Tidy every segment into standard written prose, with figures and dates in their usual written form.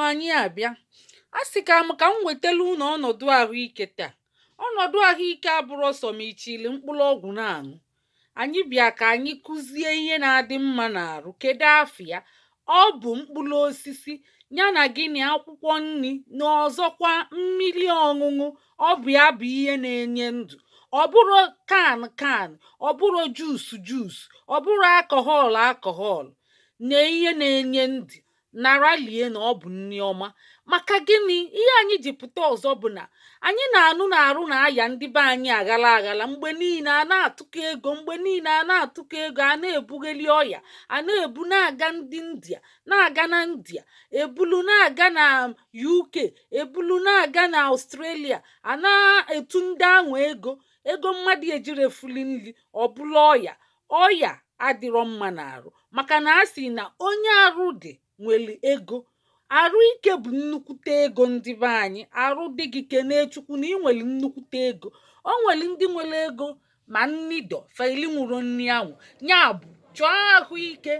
Anyị abịa a sị ka m wetelu unu ọnọdụ ahụike taa. Ọnọdụ ahụike abụrụ sọ ma ichili mkpụrụ ọgwụ na-aṅụ. Anyị bịa ka anyị kụzie ihe na-adị mma n'arụ. Kedu afọ ya? Ọ bụ mkpụrụ osisi ya na gịnị akwụkwọ nri na ọzọkwa mmiri ọṅụṅụ. Ọ bụ ya bụ ihe na-enye ndụ. Ọ bụrụ kan, ọ bụrụ juice, ọ bụrụ alcohol na ihe na-enye ndụ. Nara lie na ọ bụ nri ọma. Maka gịnị ihe anyị ji pụta ọzọ bụ na anyị na-anụ na-arụ na-aya ndị be anyị aghala mgbe niile a na-atụkọ ego, mgbe niile a na-atụkọ ego, a na-ebugheli ọya, a na-ebu na-aga ndị India, na-aga na India, ebulu na-aga na UK, ebulu na-aga na Australia, a na-etu ndị ahụ ego mmadụ ejirefuli nri ọ bụla ọya adịrọ mma n'arụ. Maka na a sị na onye arụ dị nwere ego. Arụ ike bụ nnukwute ego ndị be anyị. Arụ dị gị kenee Chukwu na ị nwere nnukwute ego. O nwere ndị nwere ego ma nni dọ faili nwụrụ nri ahụ. Ya bụ chọọ ahụike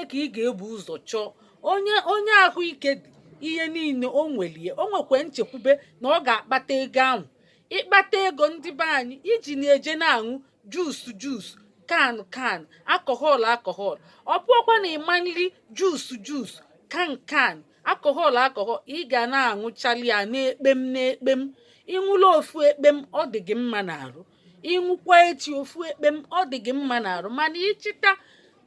ka ị ga-ebu ụzọ chọọ. Onye ahụike dị ihe niile o nwelie, o nwekwe nchekwube na ọ ga-akpata ego ahụ. Ịkpata ego ndị be anyị iji na-eje na-aṅụ juice, kan, alcohol. Ọ bụọkwa na ịma nri juice, kan, alcohol ị ga na-aṅụchali ya na-ekpem. Ịṅụla ofu ekpem ọ dị gị mma n'arụ. Ịṅụkwa echi ofu ekpem ọ dị gị mma n'arụ. Mana ịchịta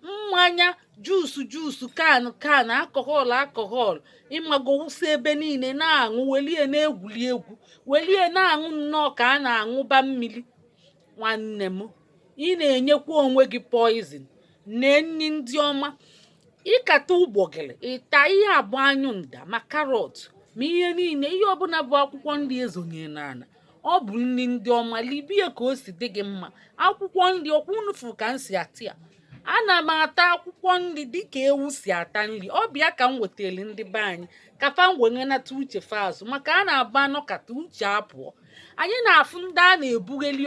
mmanya juice, kan, alcohol ịmagowusi ebe niile na-aṅụ welie na-egwuli egwu, welie na-aṅụ nnọọ ka a na-aṅụba mmiri. Nwanne m, ị na-enyekwa onwe gị poizin. Nee nri ndị ọma. Ịkata ụgbọgịrị, ịta ihe abụọ anyụ nda ma karọt ma ihe niile, ihe ọbụla bụ akwụkwọ nri ezonye n'ala. Ọ bụ nri ndị ọma. Libie ka o si dị gị mma. Akwụkwọ nri ọkwụnufu ka m si ata ya. Ana m ata akwụkwọ nri dịka ewu si ata nri. Ọ bịa ka m wetara ndị be anyị ka fa wenenata uche fa azụ. Maka a na-aba anọkata uche apụọ. Anyị na-afụ ndị a na-ebugheli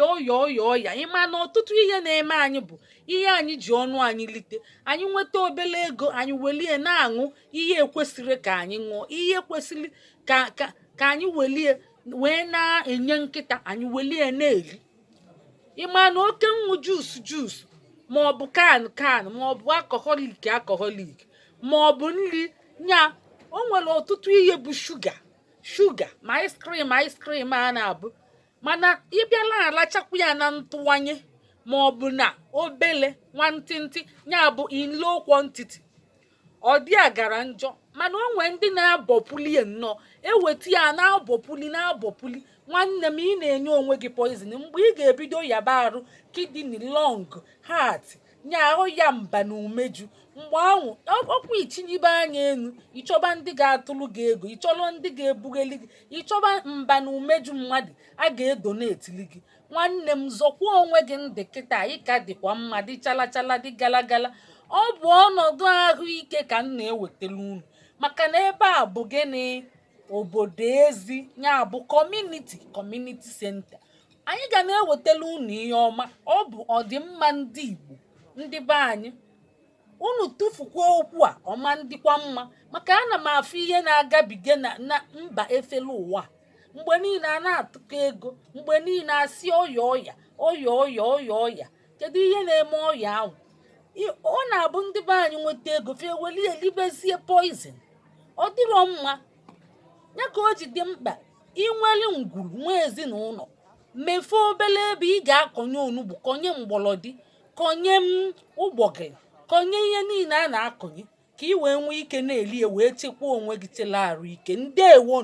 ọya. Ịma na ọtụtụ ihe na-eme anyị bụ ihe anyị ji ọnụ anyị lite. Anyị nweta obere ego anyị welie na-aṅụ ihe ekwesịrị ka anyị ṅụọ, ihe kwesịrị ka anyị welie wee na-enye nkịta, anyị welie na-eri. Ịma na oke ṅụ juice maọbụ kan maọbụ alcoholic maọbụ nri nya o nwere ọtụtụ ihe bụ shuga ma ice cream a na-abụ. Mana ịbịala alachakwu ya na ntụwanye maọbụ na obele nwantịntị ya bụ in low quantity, ọ dị agara njọ. Mana o nwee ndị na-abọpụlie nnọọ eweta ya na-abọpụli. Nwanne m, ị na-enye onwe gị poizin. Mgbe ị ga-ebido yaba arụ kidney, lung, heart nya ahụ ya mba na umeju. Mgbe ahụ ọkwa itinyibe anya enu ịchọba ndị ga-atụrụ gị ego, ịchọrọ ndị ga-ebugheli gị, ịchọba mba na umeju mmadụ a ga-edonetili gị. Nwanne m, zọkwa onwe gị ndị kịta ịka dịkwa mma, dị chalachala, dị galagala. Ọ bụ ọnọdụ ahụike ka m na-ewetara unu. Maka na ebe a bụ gịnị? Obodo ezi ya bụ community center. Anyị ga na-ewetara unu ihe ọma. Ọ bụ ọdịmma ndị Igbo ndị be anyị. Unu tụfukwa okwu a ọma ndịkwa mma. Maka ana m afụ ihe na-agabiga na mba efere ụwa. Mgbe niile a na-atụkọ ego, mgbe niile asị ọya. Kedu ihe na-eme ọya ahụ? Ọ na-abụ ndị be anyị nweta ego fe welie elibezie poizin. Ọ dịrọ mma. Ya ka o ji dị mkpa inwere ngwuru nwa ezinụlọ. Mefee obere ebe ị ga-akọnye onugbu, kọnye mgbọlọdị, kọnye ụgbọgịrị, kọnye ihe niile a na-akọnye ka ị wee nwee ike na-eli wee chekwaa onwe gị chela arụ ike. Ndeewo.